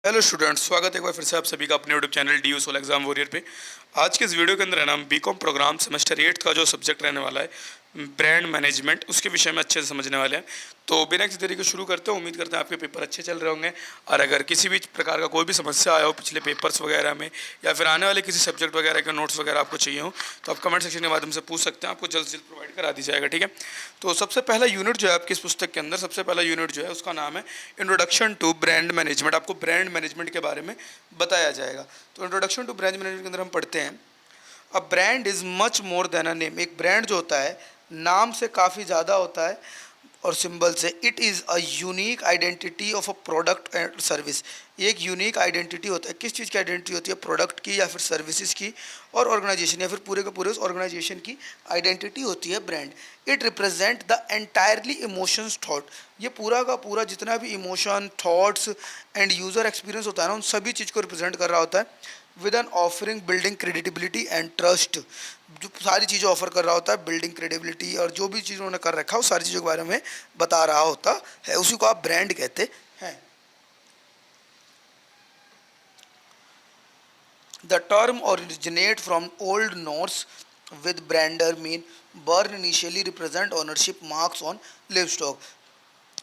Hello students, स्वागत है एक बार फिर से आप सभी का अपने YouTube channel D U SOL exam warrior पे। आज के इस वीडियो के अंदर है ना, हम बीकॉम प्रोग्राम सेमेस्टर 8 का जो सब्जेक्ट रहने वाला है ब्रांड मैनेजमेंट, उसके विषय में अच्छे से समझने वाले हैं। तो बिना किसी तरीके शुरू करते हैं। उम्मीद करते हैं आपके पेपर अच्छे चल रहे होंगे। और अगर किसी भी प्रकार का कोई भी समस्या आया हो पिछले पेपर्स वगैरह में, या फिर आने वाले किसी सब्जेक्ट वगैरह के नोट्स वगैरह आपको चाहिए हो, तो आप कमेंट सेक्शन के माध्यम से पूछ सकते हैं। आपको जल्द से जल्द प्रोवाइड करा दी जाएगा, ठीक है। तो सबसे पहला यूनिट जो है आपकी इस पुस्तक के अंदर, सबसे पहला यूनिट जो है उसका नाम है इंट्रोडक्शन टू ब्रांड मैनेजमेंट। आपको ब्रांड मैनेजमेंट के बारे में बताया जाएगा। तो इंट्रोडक्शन टू ब्रांड मैनेजमेंट के अंदर हम पढ़ते हैं, a brand is much more than a name. एक ब्रांड जो होता है नाम से काफ़ी ज़्यादा होता है और सिंबल से। It is a unique identity of a product and service. ये एक यूनिक आइडेंटिटी होता है। किस चीज़ की आइडेंटिटी होती है? प्रोडक्ट की या फिर सर्विसेज की और ऑर्गेनाइजेशन या फिर पूरे के पूरे उस ऑर्गेनाइजेशन की आइडेंटिटी होती है brand. It represent the entirely emotions thought. ये पूरा का पूरा जितना भी emotion, thoughts end user experience होता है ना, उन सभी चीज़ को रिप्रेजेंट कर रहा होता है। With an offering building credibility and trust. जो सारी चीज़ें ऑफर कर रहा होता है, बिल्डिंग क्रेडिबिलिटी और जो भी चीज़ उन्होंने कर रखा है उस सारी चीज़ों के बारे में बता रहा होता है, उसी को आप ब्रांड कहते हैं। The term originate from old Norse with brander mean burn initially represent ownership marks on livestock.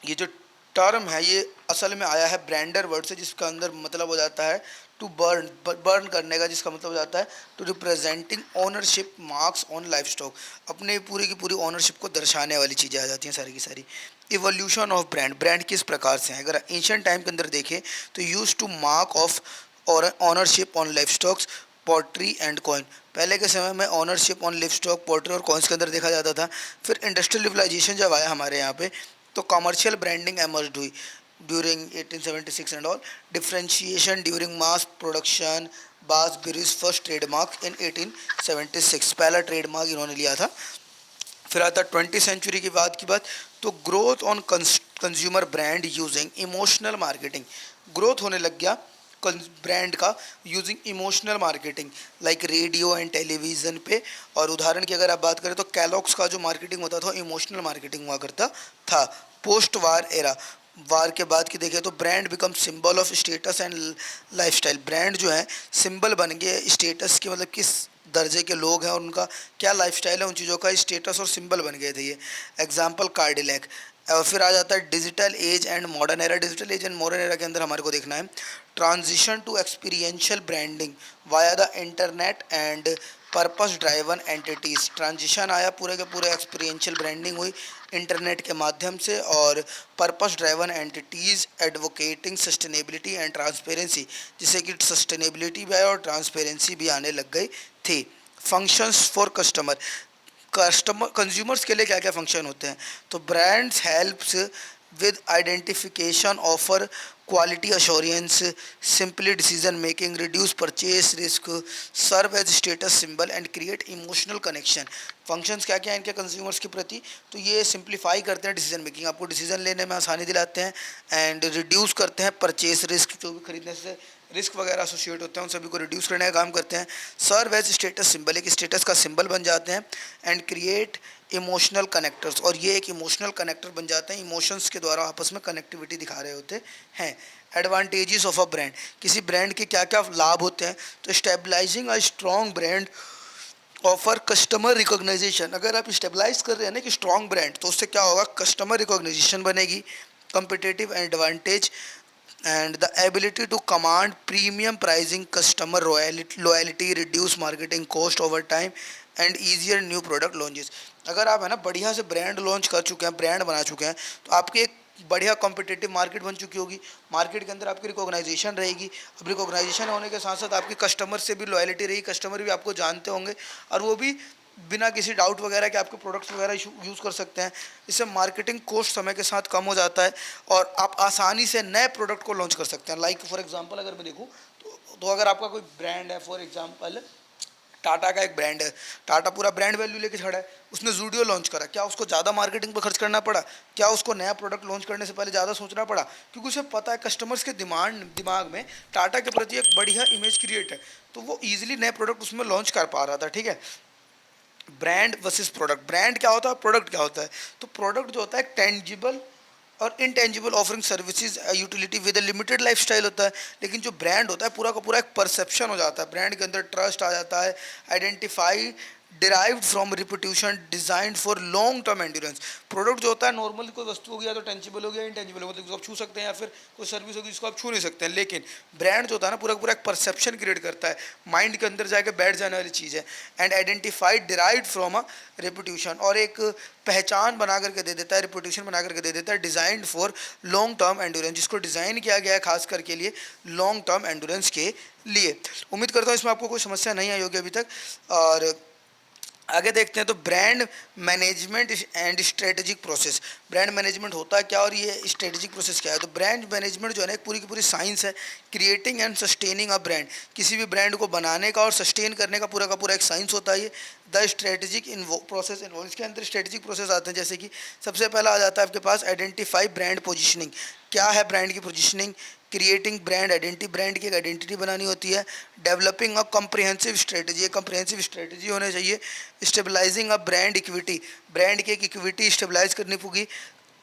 ये जो टर्म है ये असल में आया है ब्रांडर वर्ड से, जिसका अंदर मतलब हो जाता है टू बर्न, बर्न करने का, जिसका मतलब हो जाता है to representing ownership marks on livestock. अपने पूरी की पूरी ओनरशिप को दर्शाने वाली चीज़ें आ जाती हैं सारी की सारी। इवोल्यूशन ऑफ ब्रांड, ब्रांड किस प्रकार से है? अगर एंशिएंट टाइम के अंदर देखें तो यूज टू मार्क ऑफ और ownership on life stocks, pottery and coin. पहले के समय में ownership on live stock, poultry और कॉइन्स के अंदर देखा जाता था। फिर इंडस्ट्रियल सिविलाइजेशन जब आया हमारे यहाँ पे, तो कमर्शियल ब्रांडिंग एमर्ज हुई during 1876 and all. Differentiation during mass production, बास बेरीज फर्स्ट ट्रेडमार्क इन 1876, पहला ट्रेडमार्क इन्होंने लिया था। फिर आता 20वीं सेंचुरी की बात, तो growth on consumer brand using emotional marketing. Growth होने लग गया ब्रांड का using emotional marketing, like radio and television पे। और उदाहरण की अगर आप बात करें तो कैलॉग्स का जो मार्केटिंग होता था इमोशनल मार्केटिंग हुआ करता था। पोस्ट वार एरा, वार के बाद की देखें तो brand become symbol of status and lifestyle. Brand जो है सिंबल बन गए स्टेटस के, मतलब किस दर्जे के लोग हैं और उनका क्या लाइफस्टाइल है, उन चीज़ों का स्टेटस और सिंबल बन गए थे ये। Example Cadillac. और फिर आ जाता है digital age and modern era. Digital age and modern era के अंदर हमारे को देखना है transition to experiential branding via the internet and purpose driven entities. Transition आया, पूरे के पूरे एक्सपीरियंशियल ब्रांडिंग हुई इंटरनेट के माध्यम से और purpose driven entities advocating sustainability and transparency, जिससे कि सस्टेनेबिलिटी भी आया और ट्रांसपेरेंसी भी आने लग गई थी। Functions for customer, customer consumers के लिए क्या क्या फंक्शन होते हैं? तो brands helps with identification, offer quality assurance, simply decision making, reduce purchase risk, serve as status symbol and create emotional connection. Functions क्या क्या हैं इनके कंज्यूमर्स के प्रति? तो ये सिंप्लीफाई करते हैं डिसीजन मेकिंग, आपको डिसीजन लेने में आसानी दिलाते हैं, एंड रिड्यूस करते हैं परचेज रिस्क, जो भी खरीदने से रिस्क वगैरह एसोसिएट होते हैं उन सभी को रिड्यूस करने का काम करते हैं। सर्व एज स्टेटस सिंबल, एक स्टेटस का सिंबल बन जाते हैं, एंड क्रिएट इमोशनल कनेक्टर्स, और ये एक इमोशनल कनेक्टर बन जाते हैं, इमोशंस के द्वारा आपस में कनेक्टिविटी दिखा रहे होते हैं। एडवांटेजेस ऑफ अ ब्रांड, किसी ब्रांड के क्या क्या लाभ होते हैं? तो stabilising a strong brand offer customer recognition. अगर आप स्टेबलाइज कर रहे हैं ना कि स्ट्रॉन्ग ब्रांड, तो उससे क्या होगा? कस्टमर रिकॉग्नाइजेशन बनेगी, competitive advantage and the ability to command premium pricing, customer loyalty, reduce marketing cost over time and easier new product launches। अगर आप है ना बढ़िया से ब्रांड लॉन्च कर चुके हैं, ब्रांड बना चुके हैं, तो आपकी एक बढ़िया कॉम्पिटिटिव मार्केट बन चुकी होगी। मार्केट के अंदर आपकी रिकॉग्नाइजेशन रहेगी। अब रिकॉग्नाइजेशन होने के साथ साथ आपकी कस्टमर से भी लॉयलिटी रहेगी, कस्टमर भी आपको जानते होंगे और वो भी बिना किसी डाउट वगैरह के आपके प्रोडक्ट्स वगैरह यूज़ कर सकते हैं। इससे मार्केटिंग कॉस्ट समय के साथ कम हो जाता है और आप आसानी से नए प्रोडक्ट को लॉन्च कर सकते हैं। लाइक फॉर एग्जांपल अगर मैं देखूँ तो अगर आपका कोई ब्रांड है, फॉर एग्जांपल टाटा का एक ब्रांड है, टाटा पूरा ब्रांड वैल्यू लेके खड़ा है, उसने जूडियो लॉन्च करा, क्या उसको ज़्यादा मार्केटिंग पर खर्च करना पड़ा? क्या उसको नया प्रोडक्ट लॉन्च करने से पहले ज़्यादा सोचना पड़ा? क्योंकि उसे पता है कस्टमर्स के दिमाग में टाटा के प्रति एक बढ़िया इमेज क्रिएट है, तो वो ईजिली नए प्रोडक्ट उसमें लॉन्च कर पा रहा था, ठीक है। ब्रांड वर्सेस प्रोडक्ट, ब्रांड क्या होता है, प्रोडक्ट क्या होता है? तो प्रोडक्ट जो होता है टेंजिबल और intangible offering services utility with limited lifestyle होता है। लेकिन जो ब्रांड होता है पूरा का पूरा एक परसेप्शन हो जाता है, ब्रांड के अंदर ट्रस्ट आ जाता है, identify derived from reputation designed for long term endurance. Product जो होता है नॉर्मली कोई वस्तु होगी या तो टेंजिबल होगी या इंटेंजिबल होगी, मतलब जिसको आप छू सकते हैं, या फिर कोई सर्विस होगी जिसको आप छू नहीं सकते हैं। लेकिन ब्रांड जो होता है ना पूरा का पूरा एक परसेप्शन क्रिएट करता है, माइंड के अंदर जाकर बैठ जाने वाली चीज़ है। And identified derived from a reputation, और एक पहचान बना करके दे देता है, रेपुटेशन बना करके दे देता है, designed for long term endurance, जिसको डिज़ाइन किया गया है खास करके लिए लॉन्ग टर्म एंड्योरेंस के लिए। उम्मीद करता हूँ इसमें आपको कोई समस्या नहीं आई होगी अभी तक। और आगे देखते हैं तो brand management and strategic process. Brand management होता है क्या और ये स्ट्रेटेजिक प्रोसेस क्या है? तो ब्रांड मैनेजमेंट जो है ना एक पूरी की पूरी साइंस है, creating and sustaining a brand. किसी भी ब्रांड को बनाने का और सस्टेन करने का पूरा एक साइंस होता है ये। द स्ट्रेटेजिक प्रोसेस इन्वॉल्व, इसके अंदर स्ट्रेटेजिक प्रोसेस आते हैं, जैसे कि सबसे पहला आ जाता है आपके पास आइडेंटिफाई ब्रांड पोजिशनिंग। क्या है ब्रांड की positioning? Creating brand identity, brand की एक आइडेंटिटी बनानी होती है। Developing a comprehensive strategy, comprehensive strategy होनी चाहिए। Stabilising a brand equity, brand की एक इक्विटी स्टेबलाइज करनी होगी।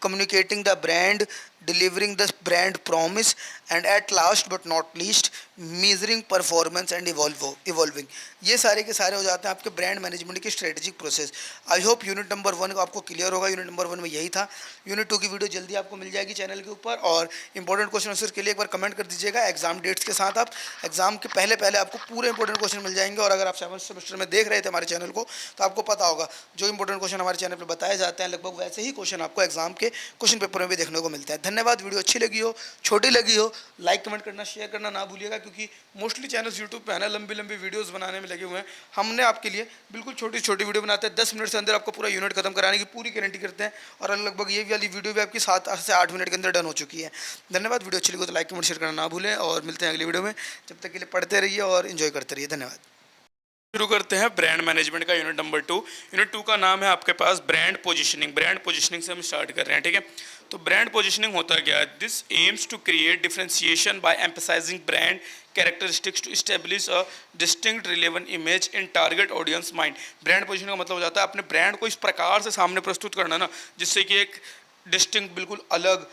Communicating the brand, delivering the brand promise, and at last but not least measuring performance and evolving. ये सारे के सारे हो जाते हैं आपके ब्रांड मैनेजमेंट की strategic process. I hope unit number 1 आपको क्लियर होगा। यूनिट नंबर 1 में यही था। यूनिट 2 की वीडियो जल्दी आपको मिल जाएगी चैनल के ऊपर। और इंपॉर्टेंट क्वेश्चन आंसर के लिए एक बार कमेंट कर दीजिएगा एग्जाम डेट्स के साथ। आप एग्जाम के पहले पहले आपको पूरे इंपॉर्टेंट क्वेश्चन मिल जाएंगे। और अगर आप 7th सेमेस्टर में देख रहे थे हमारे चैनल को तो आपको पता होगा जो इंपॉर्टेंट क्वेश्चन हमारे चैनल पर बताए जाते हैं लगभग वैसे ही क्वेश्चन आपको एग्जाम के क्वेश्चन पेपर में भी देखने को मिलते हैं। धन्यवाद। वीडियो अच्छी लगी हो, छोटी लगी हो, लाइक कमेंट करना, शेयर करना ना भूलिएगा, क्योंकि मोस्टली चैनल्स यूट्यूब पे है ना लंबी लंबी वीडियोस बनाने में लगे हुए हैं। हमने आपके लिए बिल्कुल छोटी छोटी वीडियो बनाते हैं, 10 मिनट से अंदर आपको पूरा यूनिट खत्म कराने की पूरी गारंटी करते हैं। और लगभग ये वाली वीडियो भी आपकी 7 से 8 मिनट के अंदर डन हो चुकी है। धन्यवाद। वीडियो अच्छी लगी तो लाइक कमेंट शेयर करना ना भूलें, और मिलते हैं अगली वीडियो में। जब तक के लिए पढ़ते रहिए और इन्जॉय करते रहिए। धन्यवाद। शुरू करते हैं ब्रांड मैनेजमेंट का यूनिट नंबर 2। यूनिट 2 का नाम है आपके पास ब्रांड पोजीशनिंग। ब्रांड पोजीशनिंग से हम स्टार्ट कर रहे हैं, ठीक है। तो ब्रांड पोजीशनिंग होता क्या है? This aims to create differentiation by emphasising brand characteristics to establish a distinct relevant image in target audience mind. Brand positioning का मतलब हो जाता है अपने ब्रांड को इस प्रकार से सामने प्रस्तुत करना ना जिससे कि एक डिस्टिंक्ट बिल्कुल अलग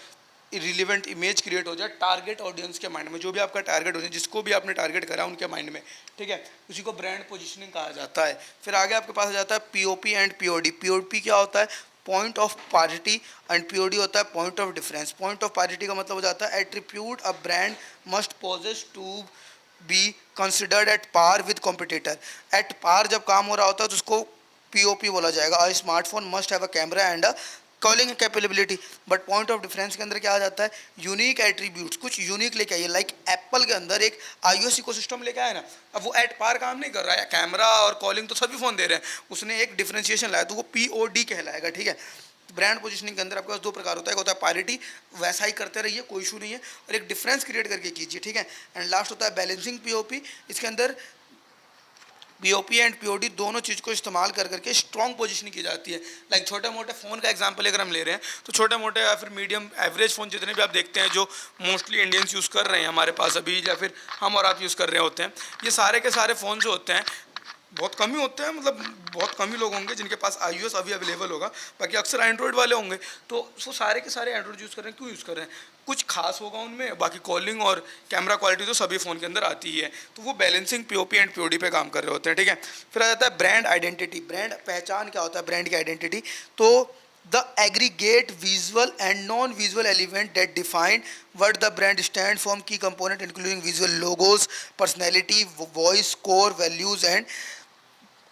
रिलेवेंट इमेज क्रिएट हो जाए टारगेट ऑडियंस के माइंड में। जो भी आपका टारगेट ऑडियंस, जिसको भी आपने टारगेट करा उनके माइंड में, ठीक है, उसी को ब्रांड पोजीशनिंग कहा जाता है। फिर आगे आपके पास आ जाता है पीओपी एंड पीओडी। पीओपी क्या होता है? Point of parity, and POD होता है point of difference. Point of parity का मतलब हो जाता है attribute a brand must possess to be considered at par with competitor. At par जब काम हो रहा होता है तो उसको पीओपी बोला जाएगा। A smartphone must have a camera and a calling capability. But point of difference के अंदर क्या आ जाता है? यूनिक एट्रीब्यूट्स, कुछ यूनिक लेके आइए। लाइक एप्पल के अंदर एक iOS इकोसिस्टम लेके आया ना, अब वो एट पार काम नहीं कर रहा है, कैमरा और कॉलिंग तो सभी फोन दे रहे हैं, उसने एक डिफरेंशिएशन लाया तो वो पीओडी कहलाएगा, ठीक है। ब्रांड पोजीशनिंग के अंदर आपके पास 2 प्रकार होता है, एक होता है पैरिटी, वैसा ही करते रहिए कोई इशू नहीं है, और एक डिफरेंस क्रिएट करके कीजिए, ठीक है। एंड लास्ट होता है बैलेंसिंग पीओपी। इसके अंदर पीओपी एंड पीओडी दोनों चीज़ को इस्तेमाल कर करके स्ट्रॉन्ग पोजीशनिंग की जाती है। लाइक छोटे मोटे फ़ोन का एग्जांपल अगर हम ले रहे हैं तो छोटे मोटे या फिर मीडियम एवरेज फ़ोन जितने भी आप देखते हैं जो मोस्टली इंडियंस यूज़ कर रहे हैं हमारे पास अभी, या फिर हम और आप यूज़ कर रहे होते हैं, ये सारे के सारे फ़ोन जो होते हैं बहुत कम ही होते हैं, मतलब बहुत कम ही लोग होंगे जिनके पास iOS अभी अवेलेबल होगा, बाकी अक्सर एंड्रॉइड वाले होंगे। तो वो सारे के सारे एंड्रॉइड यूज़ कर रहे हैं, क्यों यूज़ कर रहे हैं? कुछ खास होगा उनमें, बाकी कॉलिंग और कैमरा क्वालिटी तो सभी फ़ोन के अंदर आती ही है, तो वो बैलेंसिंग पीओपी एंड पीओडी पे काम कर रहे होते हैं, ठीक है। फिर आ जाता है ब्रांड आइडेंटिटी। ब्रांड पहचान क्या होता है? ब्रांड की आइडेंटिटी तो the aggregate visual and non-visual element that define what the brand stand from, key component including visual logos, personality, voice, core values and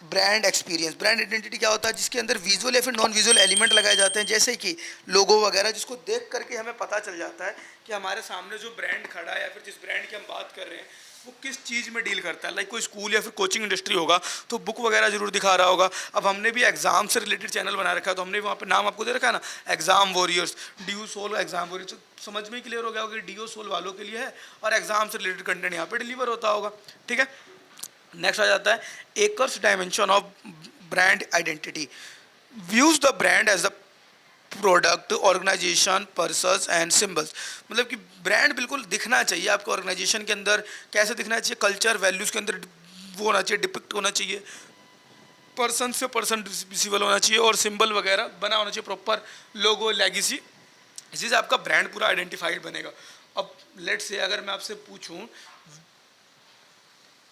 brand experience. Brand identity क्या होता है? जिसके अंदर विजुअल या फिर नॉन विजुअल एलिमेंट लगाए जाते हैं, जैसे कि लोगो वगैरह, जिसको देख करके हमें पता चल जाता है कि हमारे सामने जो ब्रांड खड़ा है या फिर जिस ब्रांड की हम बात कर रहे हैं वो किस चीज़ में डील करता है। लाइक कोई स्कूल या फिर कोचिंग इंडस्ट्री होगा तो बुक वगैरह जरूर दिखा रहा होगा। अब हमने भी एग्जाम से रिलेटेड चैनल बना रखा है तो हमने वहाँ पे नाम आपको दे रखा है ना, एग्जाम वॉरियर्स, डी सोल एग्जाम वॉरियर्स। तो समझ में क्लियर हो गया होगा कि डी सोल वालों के लिए है और एग्जाम से रिलेटेड कंटेंट यहाँ पे डिलीवर होता होगा, ठीक है। नेक्स्ट आ जाता है Aaker's dimension of brand identity. Views the brand as the product, organisation, persons and symbols. मतलब कि ब्रांड बिल्कुल दिखना चाहिए आपके ऑर्गेनाइजेशन के अंदर। कैसे दिखना चाहिए? कल्चर वैल्यूज़ के अंदर वो होना चाहिए, डिपिक्ट होना चाहिए, पर्सन से पर्सन विजिबल होना चाहिए, और सिंबल वगैरह बना होना चाहिए, प्रॉपर लोगो, लेगेसी इसी से आपका ब्रांड पूरा आइडेंटिफाइड बनेगा। अब लेट से अगर मैं आपसे पूछूं,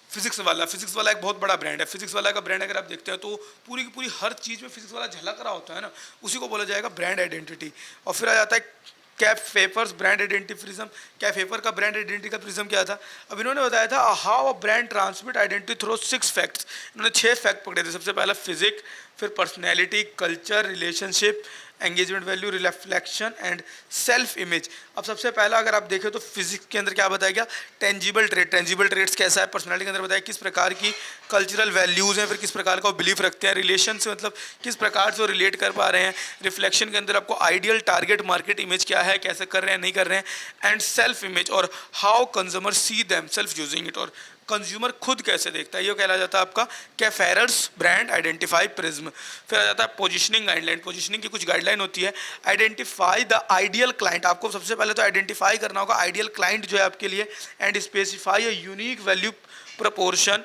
फिजिक्स वाला एक बहुत बड़ा ब्रांड है। फिजिक्स वाला का ब्रांड अगर आप देखते हैं तो पूरी की पूरी हर चीज़ में फिजिक्स वाला झलक रहा होता है ना, उसी को बोला जाएगा ब्रांड आइडेंटिटी। और फिर आ जाता है Kapferer's brand identity prism. Kapferer का ब्रांड आइडेंटिटी का प्रिज्म क्या था? अब इन्होंने बताया था how a brand transmit identity through 6 facts. इन्होंने 6 फैक्ट पकड़े थे। सबसे पहला फिजिक, फिर personality, culture, relationship, engagement value, reflection and self image. अब सबसे पहला अगर आप देखें तो फिजिक्स के अंदर क्या बताया गया? Tangible trait. टेंजिबल ट्रेट्स कैसा है? पर्सनालिटी के अंदर बताया किस प्रकार की कल्चरल वैल्यूज़ हैं, फिर किस प्रकार का वो बिलीफ रखते हैं। रिलेशन से मतलब किस प्रकार से वो रिलेट कर पा रहे हैं। रिफ्लेक्शन के अंदर आपको आइडियल टारगेट मार्केट इमेज क्या है, कैसे कर रहे हैं, नहीं कर रहे हैं। एंड सेल्फ इमेज और how consumer see them self using it, और कंज्यूमर खुद कैसे देखता है, ये कहला जाता है आपका कैफेरर्स ब्रांड आइडेंटिफाई प्रिज्म। फिर आ जाता है पोजीशनिंग गाइडलाइन। पोजीशनिंग की कुछ गाइडलाइन होती है। Identify the ideal client. आपको सबसे पहले तो आइडेंटिफाई करना होगा आइडियल क्लाइंट जो है आपके लिए, and specify a unique value proportion,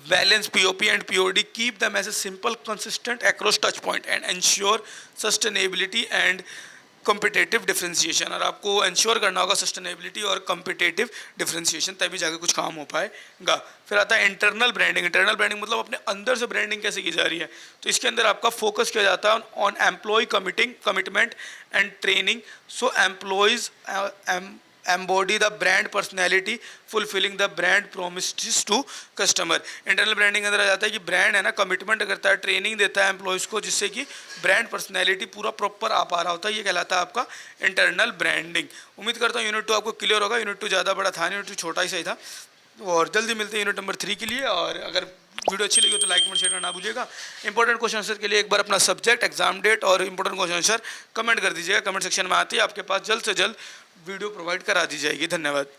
balance POP and POD, keep them as a simple consistent across touch point and ensure sustainability and competitive differentiation. और आपको इंश्योर करना होगा सस्टेनेबिलिटी और कम्पिटेटिव डिफ्रेंशिएशन, तभी जाके कुछ काम हो पाएगा। फिर आता है इंटरनल ब्रांडिंग। इंटरनल ब्रांडिंग मतलब अपने अंदर से ब्रांडिंग कैसे की जा रही है, तो इसके अंदर आपका फोकस किया जाता है on employee commitment and training, so employees embody the brand personality, fulfilling the brand promises to customer। Internal branding अंदर आ जाता है कि ब्रांड है ना कमिटमेंट करता है, ट्रेनिंग देता है एम्प्लॉयज़ को, जिससे कि ब्रांड पर्सनैलिटी पूरा प्रॉपर आ पा रहा होता है। ये कहलाता है आपका इंटरनल ब्रांडिंग। उम्मीद करता हूँ यूनिट 2 आपको क्लियर होगा। यूनिट 2 ज़्यादा बड़ा था नहीं, यूनिट 2 छोटा ही सही था। और जल्दी मिलते हैं यूनिट नंबर 3 के लिए। और अगर वीडियो अच्छी लगी हो तो लाइक कमेंट शेयर करना ना भूलिएगा। इंपॉर्टेंट क्वेश्चन आंसर के लिए एक बार अपना सब्जेक्ट, एग्जाम डेट और इंपॉर्टेंट क्वेश्चन आंसर कमेंट कर दीजिएगा। कमेंट सेक्शन में आते ही आपके पास जल्द से जल्द वीडियो प्रोवाइड करा दी जाएगी। धन्यवाद।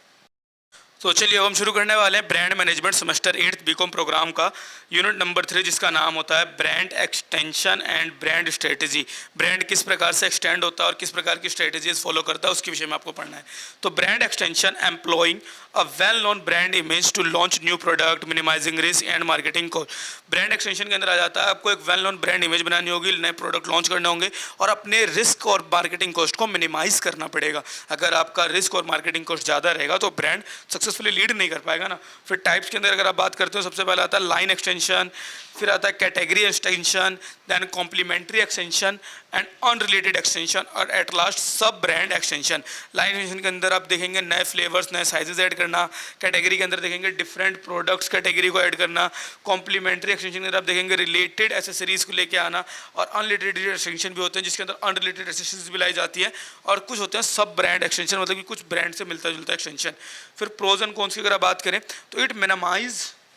तो चलिए अब हम शुरू करने वाले हैं brand management semester 8 BCom programme का यूनिट नंबर 3, जिसका नाम होता है brand extension and brand strategy. Brand किस प्रकार से एक्सटेंड होता है और किस प्रकार की स्ट्रेटेजीज फॉलो करता है, उसके विषय में आपको पढ़ना है। तो brand extension employing a well known brand image to launch new product, minimising risk and marketing cost. Brand extension के अंदर आ जाता है आपको एक वेल नोन ब्रांड इमेज बनानी होगी, नए प्रोडक्ट लॉन्च करने होंगे और अपने रिस्क और मार्केटिंग कॉस्ट को मिनिमाइज करना पड़ेगा। अगर आपका रिस्क और मार्केटिंग कॉस्ट ज़्यादा रहेगा तो ब्रांड सक्सेसफुली लीड नहीं कर पाएगा ना। फिर टाइप्स के अंदर अगर आप बात करते हो, सबसे पहले आता है लाइन एक्सटेंशन, फिर आता है category extension, then complementary extension and unrelated extension, और at last sub brand extension. Line extension के अंदर आप देखेंगे नए फ्लेवर्स, नए साइजेस ऐड करना। कैटेगरी के अंदर देखेंगे डिफरेंट प्रोडक्ट्स कैटेगरी को ऐड करना। कॉम्प्लीमेंट्री एक्सटेंशन के अंदर आप देखेंगे रिलेटेड एसेसरीज को लेके आना। और अनरिलेटेड एक्सटेंशन भी होते हैं जिसके अंदर अनरिलेटेड एसेसरीज भी लाई जाती है। और कुछ होते हैं सब ब्रांड एक्सटेंशन, मतलब कि कुछ ब्रांड से मिलता जुलता एक्सटेंशन। फिर प्रोज एंड कॉन्स की अगर आप बात करें तो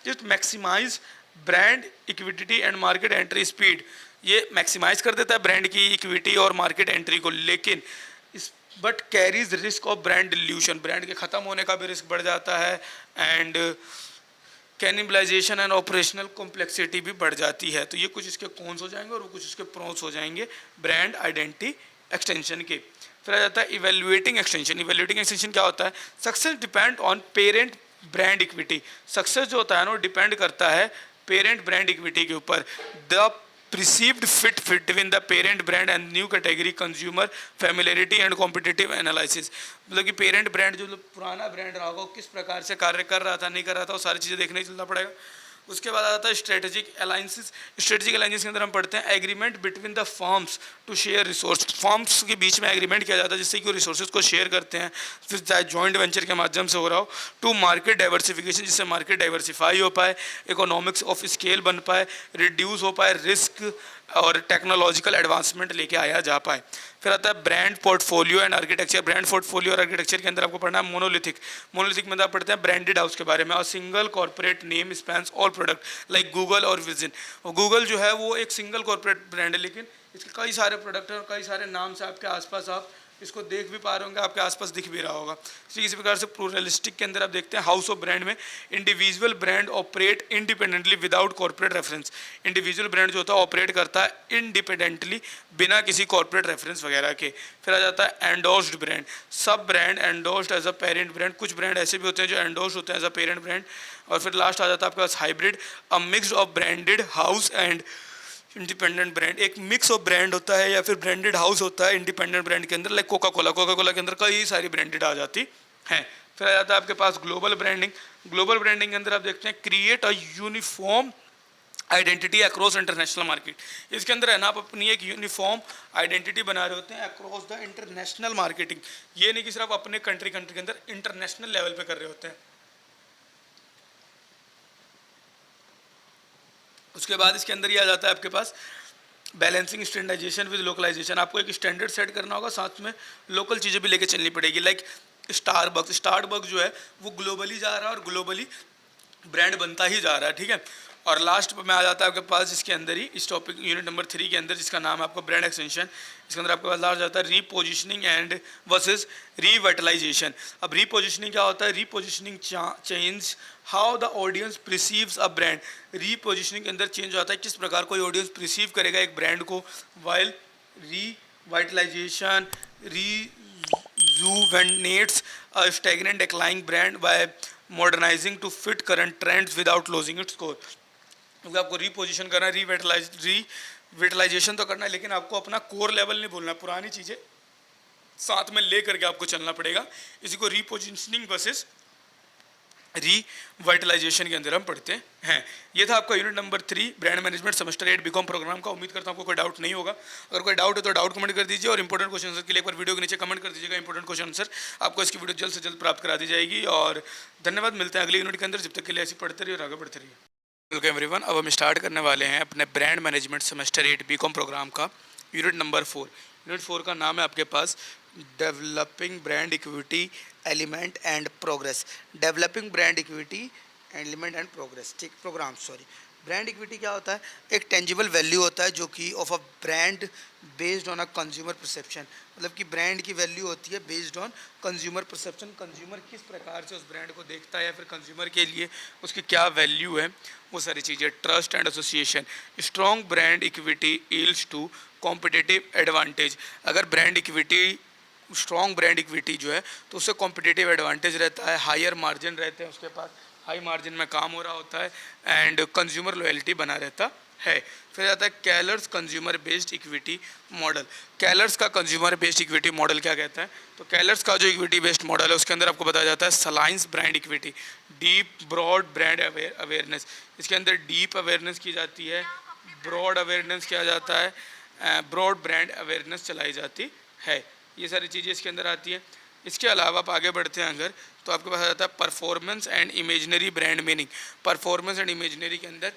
it maximise brand equity and market entry speed. ये मैक्सिमाइज कर देता है ब्रांड की इक्विटी और मार्केट एंट्री को, लेकिन इस but carries risk of brand dilution. Brand के ख़त्म होने का भी रिस्क बढ़ जाता है and cannibalisation and operational complexity भी बढ़ जाती है। तो ये कुछ इसके कॉन्स हो जाएंगे और वो कुछ इसके प्रोस हो जाएंगे ब्रांड आइडेंटिटी एक्सटेंशन के। फिर आ जाता है इवेल्युएटिंग एक्सटेंशन। इवेल्युएटिंग एक्सटेंशन क्या होता है? Success depend on parent brand equity. Success जो होता है ना वो डिपेंड करता है पेरेंट ब्रांड इक्विटी के ऊपर। The perceived fit between the parent brand and new category, consumer familiarity and competitive analysis। मतलब कि पेरेंट ब्रांड जो पुराना ब्रांड रहा होगा वो किस प्रकार से कार्य कर रहा था, नहीं कर रहा था, वो सारी चीज़ें देखने चलना पड़ेगा। उसके बाद आता है स्ट्रेटेजिक अलायंसेस। स्ट्रेटेजिक अलायंसेस के अंदर हम पढ़ते हैं agreement between the firms to share resource. Firms के बीच में एग्रीमेंट किया जाता है जिससे कि वो रिसोर्सेज को शेयर करते हैं, फिर चाहे जॉइंट वेंचर के माध्यम से हो रहा हो। टू मार्केट डाइवर्सिफिकेशन, जिससे मार्केट डाइवर्सिफाई हो पाए, इकोनॉमिक्स ऑफ स्केल बन पाए, रिड्यूस हो पाए रिस्क और टेक्नोलॉजिकल एडवांसमेंट लेके आया जा पाए। फिर आता है brand portfolio and architecture. Brand portfolio और आर्किटेक्चर के अंदर आपको पढ़ना है मोनोलिथिक। मोनोलिथिक में आप पढ़ते हैं ब्रांडेड हाउस के बारे में। और single corporate name spans all product like Google और विजन। और गूगल जो है वो एक सिंगल कॉर्पोरेट ब्रांड है, लेकिन इसके कई सारे प्रोडक्ट हैं और कई सारे नाम से आपके आसपास आप इसको देख भी पा रहे होंगे, आपके आसपास दिख भी रहा होगा। इसी प्रकार से प्लूरलिस्टिक के अंदर आप देखते हैं हाउस ऑफ ब्रांड में individual brand operate independently without corporate reference. Individual brand जो होता है ऑपरेट करता है इंडिपेंडेंटली बिना किसी कॉर्पोरेट रेफरेंस वगैरह के। फिर आ जाता है endorsed brand. Sub brand endorsed as a parent brand. कुछ ब्रांड ऐसे भी होते हैं जो एंडोर्स्ड होते हैं एज अ पेरेंट ब्रांड। और फिर लास्ट आ जाता है आपके पास hybrid, a mix of branded house and independent brand, एक मिक्स ऑफ ब्रांड होता है या फिर ब्रांडेड हाउस होता है इंडिपेंडेंट ब्रांड के अंदर, like Coca Cola, Coca Cola के अंदर कई सारी ब्रांडेड आ जाती हैं। फिर आ जाता है आपके पास ग्लोबल ब्रांडिंग। ग्लोबल ब्रांडिंग के अंदर आप देखते हैं create a uniform identity across international market. इसके अंदर है ना आप अपनी एक यूनिफॉर्म आइडेंटिटी बना रहे होते हैं अक्रॉस द इंटरनेशनल मार्केटिंग। ये नहीं कि सिर्फ अपने कंट्री के अंदर, इंटरनेशनल लेवल पे कर रहे होते हैं। उसके बाद इसके अंदर ये आ जाता है आपके पास बैलेंसिंग स्टैंडर्डाइजेशन विद लोकलाइजेशन। आपको एक स्टैंडर्ड सेट करना होगा, साथ में लोकल चीज़ें भी लेके चलनी पड़ेगी। लाइक स्टारबक्स जो है वो ग्लोबली जा रहा है और ग्लोबली ब्रांड बनता ही जा रहा है, ठीक है। और लास्ट में आ जाता है आपके पास इसके अंदर ही, इस टॉपिक यूनिट नंबर 3 के अंदर, जिसका नाम है आपका ब्रांड एक्सटेंशन। इसके अंदर आपके पास आ जाता है रीपोजिशनिंग एंड वर्सेस रीवाइटलाइजेशन। अब रीपोजिशनिंग क्या होता है? Repositioning change how the audience perceives a brand. Repositioning के अंदर चेंज होता है किस प्रकार कोई ऑडियंस प्रिसीव करेगा एक ब्रांड को, while रीवाइटलाइजेशन rejuvenates a stagnant declining brand by modernizing to fit current trends without losing its core। क्योंकि आपको रीपोजिशन करना है, रीविटलाइजेशन तो करना है, लेकिन आपको अपना कोर लेवल नहीं भूलना, पुरानी चीज़ें साथ में ले करके आपको चलना पड़ेगा। इसी को रीपोजिशनिंग वर्सेस रीवाइटलाइजेशन के अंदर हम पढ़ते हैं। ये था आपका unit number 3 brand management semester 8 BCom programme का। उम्मीद करता हूँ आपको कोई डाउट नहीं होगा। अगर कोई डाउट है तो डाउट कमेंट कर दीजिए, और इंपॉर्टेंट क्वेश्चन आंसर के लिए एक बार वीडियो के नीचे कमेंट कर दीजिएगा। इंपॉर्टेंट क्वेश्चन आंसर आपको इसकी वीडियो जल्द से जल्द प्राप्त करा दी जाएगी। और धन्यवाद, मिलते हैं अगले यूनिट के अंदर। जब तक के लिए ऐसी पढ़ते रहिए और आगे बढ़ते रहिए। वेलकम एवरीवन, अब हम स्टार्ट करने वाले हैं अपने brand management semester 8 BCom programme का यूनिट नंबर 4। यूनिट 4 का नाम है आपके पास developing brand equity element and progress. Developing brand equity element and progress, ठीक, प्रोग्राम, सॉरी। ब्रांड इक्विटी क्या होता है? एक टेंजिबल वैल्यू होता है जो कि of a brand based on a consumer perception. मतलब कि ब्रांड की वैल्यू होती है based on consumer perception. Consumer किस प्रकार से उस ब्रांड को देखता है या फिर कंज्यूमर के लिए उसकी क्या वैल्यू है, वो सारी चीज़ें। Trust and association. Strong brand equity yields to competitive advantage. अगर brand equity, strong brand equity जो है तो उससे कॉम्पिटिटिव एडवांटेज रहता है, हायर मार्जिन रहते हैं उसके पास, हाई मार्जिन में काम हो रहा होता है, एंड कंज्यूमर लॉयल्टी बना रहता है। फिर आता है कैलर्स कंज्यूमर बेस्ड इक्विटी मॉडल। कैलर्स का कंज्यूमर बेस्ड इक्विटी मॉडल क्या कहता है? तो कैलर्स का जो इक्विटी बेस्ड मॉडल है उसके अंदर आपको बताया जाता है salience brand equity, deep broad brand awareness. इसके अंदर डीप अवेयरनेस की जाती है, ब्रॉड अवेयरनेस किया जाता है, ब्रॉड ब्रांड अवेयरनेस चलाई जाती है। ये सारी चीज़ें इसके अंदर आती हैं। इसके अलावा आप आगे बढ़ते हैं अगर, तो आपके पास आ जाता है performance and imagery brand meaning. Performance and imagery के अंदर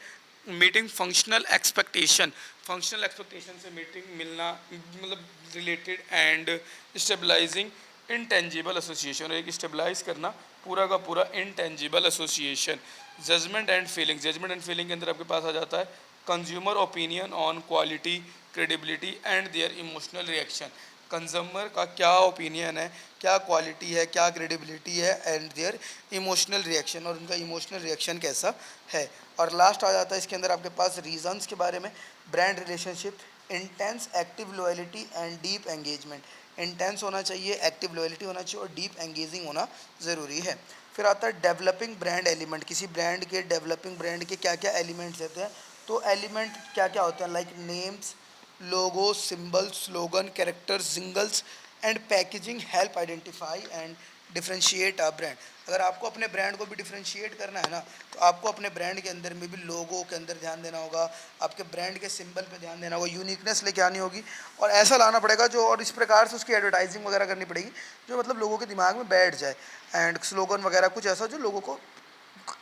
meeting functional expectation, functional expectation से मीटिंग मिलना, मतलब related, and stabilising intangible association, और एक स्टेबलाइज करना पूरा का पूरा intangible association. Judgement and feeling. Judgement and feeling के अंदर आपके पास आ जाता है consumer opinion on quality, credibility and their emotional reaction. Consumer का क्या ओपिनियन है, क्या क्वालिटी है, क्या क्रेडिबिलिटी है, एंड देयर इमोशनल रिएक्शन, और उनका इमोशनल रिएक्शन कैसा है। और लास्ट आ जाता है इसके अंदर आपके पास रीजंस के बारे में। Brand relationship, intense active loyalty and deep engagement. Intense होना चाहिए, एक्टिव लॉयल्टी होना चाहिए, और डीप एंगेजिंग होना ज़रूरी है। फिर आता है डेवलपिंग ब्रांड एलिमेंट। किसी ब्रांड के, डेवलपिंग ब्रांड के क्या क्या एलिमेंट्स रहते हैं? तो एलिमेंट क्या क्या होते हैं? Like names, logo, symbol, slogan, characters, jingles and packaging help identify and differentiate a brand. अगर आपको अपने ब्रांड को भी डिफ्रेंशिएट करना है ना, तो आपको अपने ब्रांड के अंदर में भी लोगो के अंदर ध्यान देना होगा, आपके ब्रांड के सिंबल पे ध्यान देना होगा, यूनिकनेस लेके आनी होगी, और ऐसा लाना पड़ेगा जो, और इस प्रकार से उसकी एडवर्टाइजिंग वगैरह करनी पड़ेगी जो मतलब लोगों के दिमाग में बैठ जाए, एंड स्लोगन वगैरह कुछ ऐसा जो लोगों को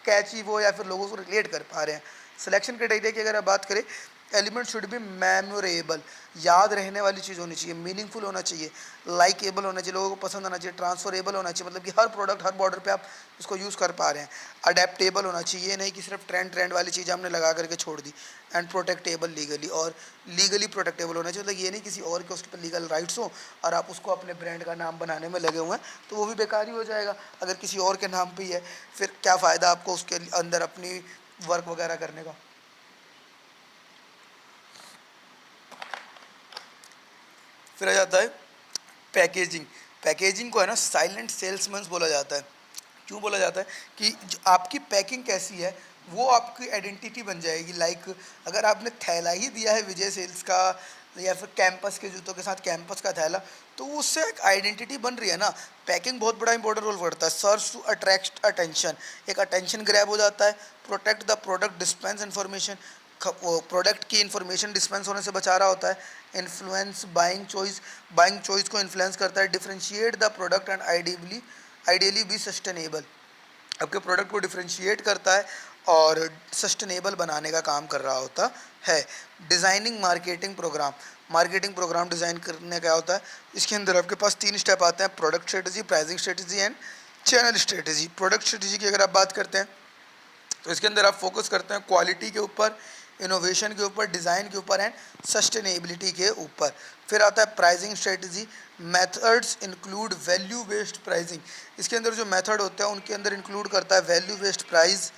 कैची वो या फिर लोगों को रिलेट कर पा रहे हैं। सिलेक्शन क्राइटेरिया की अगर आप बात करें, एलिमेंट शुड बी मेमोरेबल, याद रहने वाली चीज़ होनी चाहिए, मीनिंगफुल होना चाहिए, लाइकेबल होना चाहिए, लोगों को पसंद आना चाहिए, ट्रांसफरेबल होना चाहिए, मतलब कि हर प्रोडक्ट, हर बॉर्डर पे आप उसको यूज़ कर पा रहे हैं। अडेप्टेबल होना चाहिए, ये नहीं कि सिर्फ ट्रेंड वाली चीज़ हमने लगा करके छोड़ दी। एंड प्रोटेक्टेबल लीगली, और लीगली प्रोटेक्टेबल होना चाहिए, मतलब ये नहीं किसी और के उस पर लीगल राइट्स हो और आप उसको अपने ब्रांड का नाम बनाने में लगे हुए हैं, तो वो भी बेकार ही हो जाएगा। अगर किसी और के नाम पर ही है, फिर क्या फ़ायदा आपको उसके अंदर अपनी वर्क वगैरह करने का। फिर आ जाता है पैकेजिंग। पैकेजिंग को है ना साइलेंट सेल्समैन बोला जाता है। क्यों बोला जाता है? कि जो आपकी पैकिंग कैसी है वो आपकी आइडेंटिटी बन जाएगी। लाइक अगर आपने थैला ही दिया है विजय सेल्स का या फिर कैंपस के जूतों के साथ कैंपस का थैला, तो उससे एक आइडेंटिटी बन रही है ना। पैकिंग बहुत बड़ा इंपॉर्टेंट रोल करता है। सर्च टू अट्रैक्ट अटेंशन, एक अटेंशन ग्रैब हो जाता है। Protect the product, dispense information, product की इन्फॉर्मेशन डिस्पेंस होने से बचा रहा होता है। Influence buying choice, buying choice को इन्फ्लुएंस करता है। Differentiate the product and ideally ideally be sustainable, आपके प्रोडक्ट को डिफ्रेंशिएट करता है और सस्टेनेबल बनाने का काम कर रहा होता है। Designing marketing programme, marketing programme design करने का होता है। इसके अंदर आपके पास 3 स्टेप आते हैं: product strategy, pricing strategy and channel strategy. Product strategy की अगर आप बात करते हैं तो इसके अंदर आप फोकस करते हैं क्वालिटी के ऊपर, इनोवेशन के ऊपर, डिज़ाइन के ऊपर एंड सस्टेनेबिलिटी के ऊपर। फिर आता है pricing strategy. Methods include value based pricing, इसके अंदर जो मेथड होते हैं उनके अंदर इंक्लूड करता है value based price,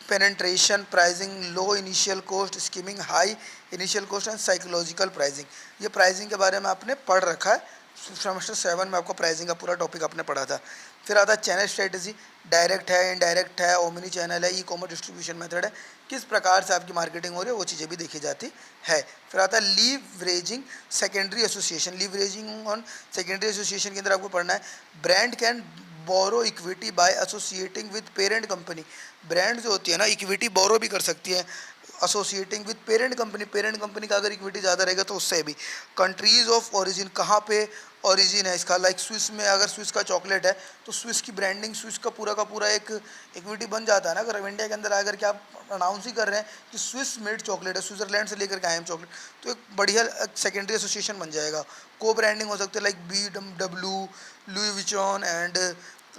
penetration pricing, low initial cost, skimming high initial cost and psychological pricing. ये प्राइसिंग के बारे में आपने पढ़ रखा है, सेमेस्टर 7 में आपको प्राइसिंग का पूरा टॉपिक आपने पढ़ा था। फिर आता है चैनल स्ट्रेटजी, डायरेक्ट है, इनडायरेक्ट है, ओमनी चैनल है, ई कॉमर्स डिस्ट्रीब्यूशन मेथड है, किस प्रकार से आपकी मार्केटिंग हो रही है वो चीज़ें भी देखी जाती है। फिर आता है leveraging secondary association. Leveraging on secondary association के अंदर आपको पढ़ना है brand can borrow equity by associating with parent company. Brand जो होती है ना, इक्विटी बोरो भी कर सकती है associating with parent company. Parent company का अगर इक्विटी ज़्यादा रहेगा तो उससे भी। कंट्रीज ऑफ ओरिजिन, कहाँ पे ओरिजिन है इसका, लाइक स्विस में अगर स्विस का चॉकलेट है तो स्विस की ब्रांडिंग, स्विस का पूरा एक इक्विटी बन जाता है ना। अगर इंडिया के अंदर आकर के आप अनाउंस ही कर रहे हैं कि स्विस मेड चॉकलेट है, स्विट्जरलैंड से लेकर के आए हम चॉकलेट, तो एक बढ़िया सेकेंडरी एसोसिएशन बन जाएगा। को ब्रांडिंग हो सकती है like BMW, Louis Vuitton and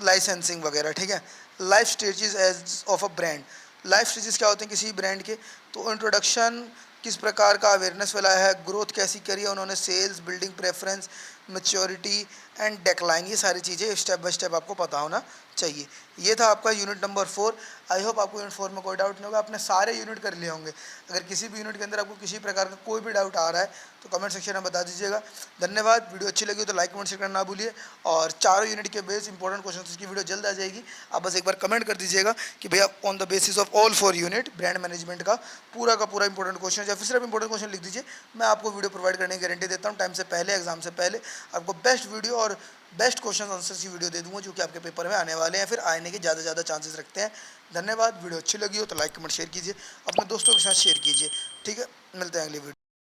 licensing वगैरह, ठीक है। Life stages age of a brand, life stages क्या होते हैं किसी ब्रांड के, तो इंट्रोडक्शन, किस प्रकार का अवेयरनेस फैलाया है, ग्रोथ कैसी करी है उन्होंने, sales, building preference, maturity and decline, ये सारी चीज़ें स्टेप बाय स्टेप आपको पता होना चाहिए। ये था आपका यूनिट नंबर 4। आई होप आपको यूनिट 4 में कोई डाउट नहीं होगा, आपने सारे यूनिट कर लिए होंगे। अगर किसी भी यूनिट के अंदर आपको किसी प्रकार का कोई भी डाउट आ रहा है तो कमेंट सेक्शन में बता दीजिएगा। धन्यवाद। वीडियो अच्छी लगी तो लाइक कमेंट शेयर करना ना भूलिए, और चारों यूनिट के बेस इंपॉर्टेंट क्वेश्चन की वीडियो जल्द आ जाएगी। आप बस एक बार कमेंट कर दीजिएगा कि भैया on the basis of all 4 unit brand management का पूरा इंपॉर्टेंट क्वेश्चन, या फिर सिर्फ इंपॉर्टेंट क्वेश्चन लिख दीजिए। मैं आपको वीडियो प्रोवाइड करने की गारंटी देता हूँ, टाइम से पहले, एग्जाम से पहले आपको बेस्ट वीडियो और बेस्ट क्वेश्चन आंसर्स की वीडियो दे दूंगा जो कि आपके पेपर में आने वाले हैं, फिर आने के ज़्यादा चांसेस रखते हैं। धन्यवाद। वीडियो अच्छी लगी हो तो लाइक कमेंट शेयर कीजिए, अपने दोस्तों के साथ शेयर कीजिए, ठीक है। मिलते हैं अगली वीडियो।